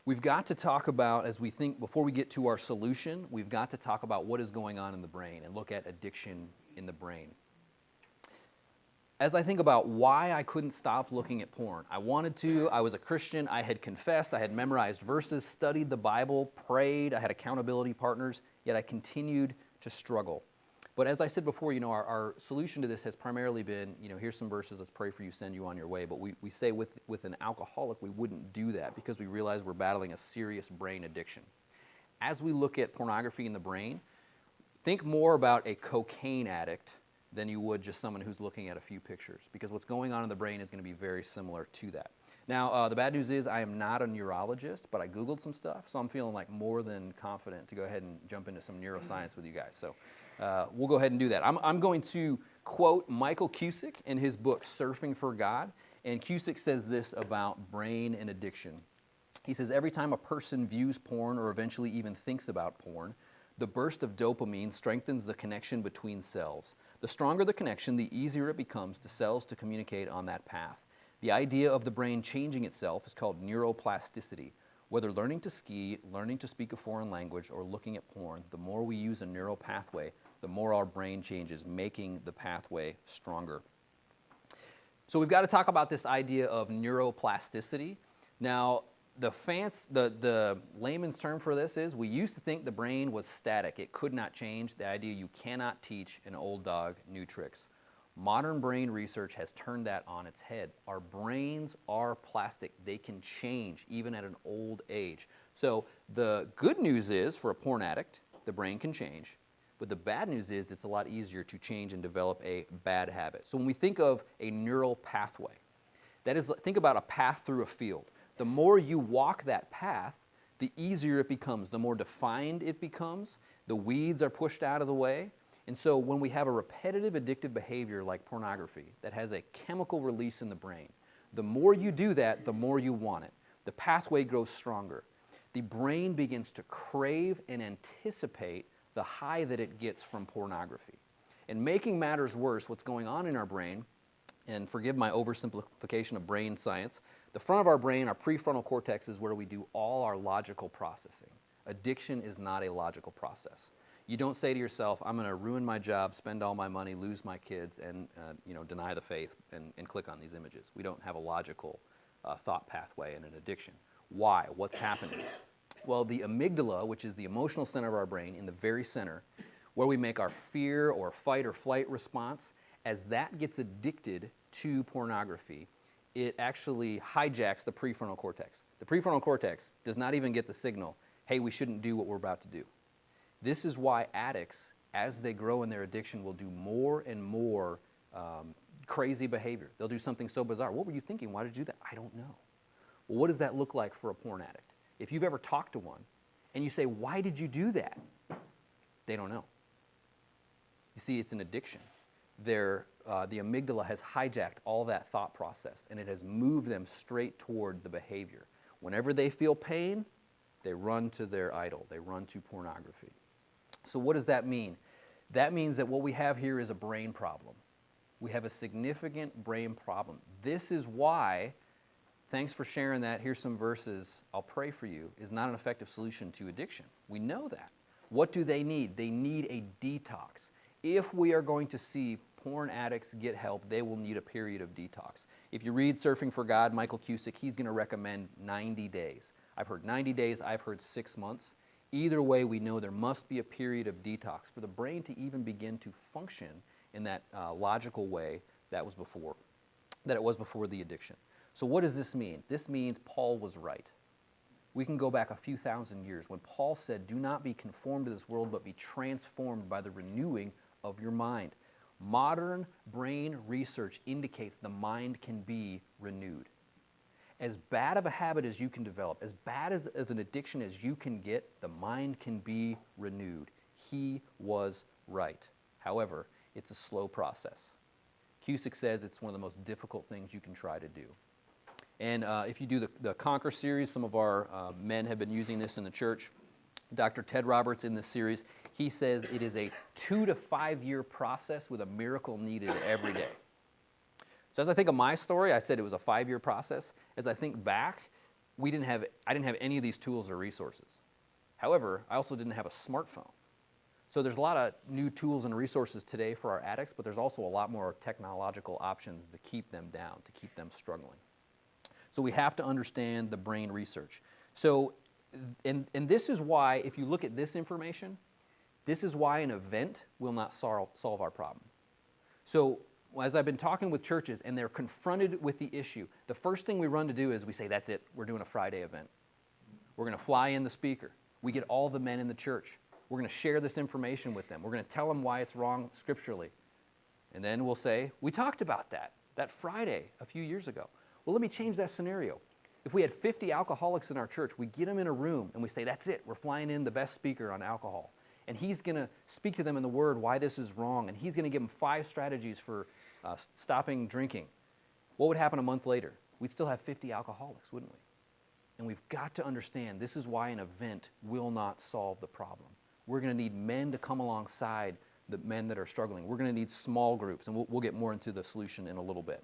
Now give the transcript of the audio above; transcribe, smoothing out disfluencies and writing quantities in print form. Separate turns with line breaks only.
we've got to talk about, as we think, before we get to our solution, we've got to talk about what is going on in the brain and look at addiction in the brain. As I think about why I couldn't stop looking at porn, I wanted to, I was a Christian, I had confessed, I had memorized verses, studied the Bible, prayed, I had accountability partners, yet I continued to struggle. But as I said before, our solution to this has primarily been, here's some verses, let's pray for you, send you on your way. But we say with an alcoholic, we wouldn't do that because we realize we're battling a serious brain addiction. As we look at pornography in the brain, think more about a cocaine addict than you would just someone who's looking at a few pictures, because what's going on in the brain is going to be very similar to that. Now, the bad news is I am not a neurologist, but I Googled some stuff, so I'm feeling like more than confident to go ahead and jump into some neuroscience with you guys. So we'll go ahead and do that. I'm going to quote Michael Cusick in his book, Surfing for God, and Cusick says this about brain and addiction. He says, every time a person views porn or eventually even thinks about porn, the burst of dopamine strengthens the connection between cells. The stronger the connection, the easier it becomes to cells to communicate on that path. The idea of the brain changing itself is called neuroplasticity. Whether learning to ski, learning to speak a foreign language, or looking at porn, the more we use a neural pathway, the more our brain changes, making the pathway stronger. So we've got to talk about this idea of neuroplasticity. Now, the layman's term for this is we used to think the brain was static. It could not change. The idea you cannot teach an old dog new tricks. Modern brain research has turned that on its head. Our brains are plastic. They can change even at an old age. So the good news is for a porn addict, the brain can change. But the bad news is it's a lot easier to change and develop a bad habit. So when we think of a neural pathway, that is, think about a path through a field. The more you walk that path, the easier it becomes, the more defined it becomes, the weeds are pushed out of the way. And so when we have a repetitive addictive behavior like pornography that has a chemical release in the brain, the more you do that, the more you want it. The pathway grows stronger. The brain begins to crave and anticipate the high that it gets from pornography. And making matters worse, what's going on in our brain, and forgive my oversimplification of brain science, the front of our brain, our prefrontal cortex, is where we do all our logical processing. Addiction is not a logical process. You don't say to yourself, I'm going to ruin my job, spend all my money, lose my kids, and deny the faith and click on these images. We don't have a logical thought pathway in an addiction. Why? What's happening? Well, the amygdala, which is the emotional center of our brain, in the very center, where we make our fear or fight or flight response, as that gets addicted to pornography, it actually hijacks the prefrontal cortex. The prefrontal cortex does not even get the signal, hey, we shouldn't do what we're about to do. This is why addicts, as they grow in their addiction, will do more and more crazy behavior. They'll do something so bizarre. What were you thinking? Why did you do that? I don't know. Well, what does that look like for a porn addict? If you've ever talked to one and you say, why did you do that? They don't know. You see, it's an addiction. The amygdala has hijacked all that thought process, and it has moved them straight toward the behavior. Whenever they feel pain, they run to their idol. They run to pornography. So what does that mean? That means that what we have here is a brain problem. We have a significant brain problem. This is why, thanks for sharing that, here's some verses, I'll pray for you, is not an effective solution to addiction. We know that. What do they need? They need a detox. If we are going to see porn addicts get help, they will need a period of detox. If you read Surfing for God, Michael Cusick, he's going to recommend 90 days. I've heard 90 days, I've heard 6 months. Either way, we know there must be a period of detox for the brain to even begin to function in that logical way that it was before the addiction. So what does this mean? This means Paul was right. We can go back a few thousand years when Paul said, do not be conformed to this world, but be transformed by the renewing of your mind. Modern brain research indicates the mind can be renewed. As bad of a habit as you can develop, as bad as an addiction as you can get, the mind can be renewed. He was right. However, it's a slow process. Cusick says it's one of the most difficult things you can try to do. And if you do the Conquer series, some of our men have been using this in the church. Dr. Ted Roberts in this series, he says it is a 2 to 5 year process with a miracle needed every day. So as I think of my story, I said it was a 5-year process. As I think back, I didn't have any of these tools or resources. However, I also didn't have a smartphone. So there's a lot of new tools and resources today for our addicts, but there's also a lot more technological options to keep them down, to keep them struggling. So we have to understand the brain research. So, and this is why, if you look at this information, this is why an event will not solve our problem. So as I've been talking with churches and they're confronted with the issue, the first thing we run to do is we say, that's it, we're doing a Friday event. We're going to fly in the speaker. We get all the men in the church. We're going to share this information with them. We're going to tell them why it's wrong scripturally. And then we'll say, we talked about that Friday a few years ago. Well, let me change that scenario. If we had 50 alcoholics in our church, we get them in a room and we say, that's it, we're flying in the best speaker on alcohol. And he's going to speak to them in the Word why this is wrong, and he's going to give them 5 strategies for stopping drinking. What would happen a month later? We'd still have 50 alcoholics, wouldn't we? And we've got to understand this is why an event will not solve the problem. We're going to need men to come alongside the men that are struggling. We're going to need small groups, and we'll get more into the solution in a little bit.